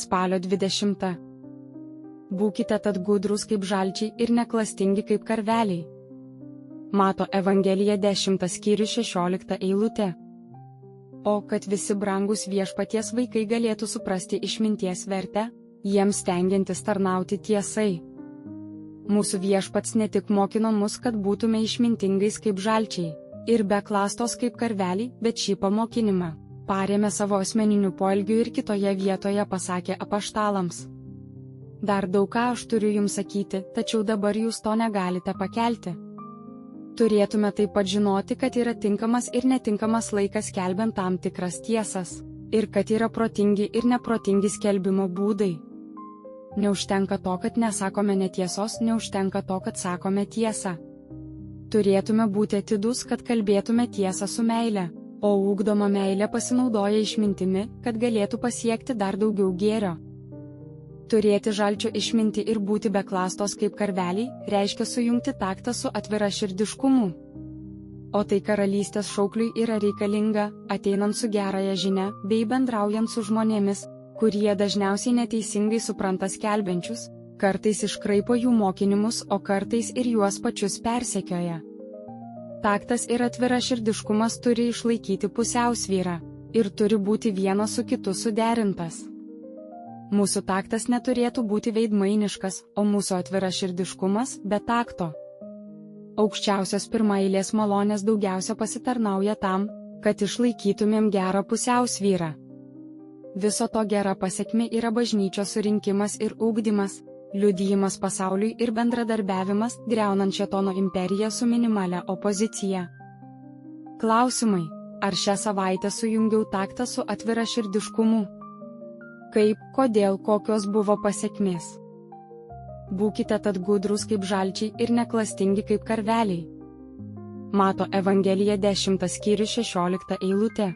Spalio 20. Būkite tad gudrūs kaip žalčiai ir neklastingi kaip karveliai. Mato Evangelija 10 skyrius 16 eilutė. O kad visi brangus Viešpaties vaikai galėtų suprasti išminties vertę, jiems stengiantis tarnauti tiesai. Mūsų Viešpats ne tik mokino mus, kad būtume išmintingais kaip žalčiai ir be klastos kaip karveliai, bet šį pamokinimą parėmė savo asmeniniu poelgiu ir kitoje vietoje pasakė apaštalams. Dar daug ką aš turiu jums sakyti, tačiau dabar jūs to negalite pakelti. Turėtume taip pat žinoti, kad yra tinkamas ir netinkamas laikas skelbiant tam tikras tiesas, ir kad yra protingi ir neprotingi skelbimo būdai. Neužtenka to, kad nesakome netiesos, neužtenka to, kad sakome tiesą. Turėtume būti atidūs, kad kalbėtume tiesą su meile, o ugdoma meilė pasinaudoja išmintimi, kad galėtų pasiekti dar daugiau gėrio. Turėti žalčio išmintį ir būti be klastos kaip karveliai reiškia sujungti taktą su atvira širdiškumu. O tai karalystės šaukliui yra reikalinga, ateinant su gerąja žinia bei bendraujant su žmonėmis, kurie dažniausiai neteisingai supranta skelbiančius, kartais iškraipo jų mokinimus, o kartais ir juos pačius persekioja. Taktas ir atvira širdiškumas turi išlaikyti pusiausvyrą ir turi būti vienas su kitu suderintas. Mūsų taktas neturėtų būti veidmainiškas, o mūsų atvira širdiškumas be takto. Aukščiausios pirmaeilės malonės daugiausia pasitarnauja tam, kad išlaikytumėm gerą pusiausvyrą. Viso to gera pasekmė yra bažnyčios surinkimas ir ugdymas, liudijimas pasauliui ir bendradarbiavimas, griaunant šėtono imperiją su minimalia opozicija. Klausimai: ar šią savaitę sujungiau taktą su atvira širdiškumu? Kaip, kodėl, kokios buvo pasekmės? Būkite tad gudrūs kaip žalčiai ir neklastingi kaip karveliai. Mato Evangelija 10 skyrius 16 eilutė.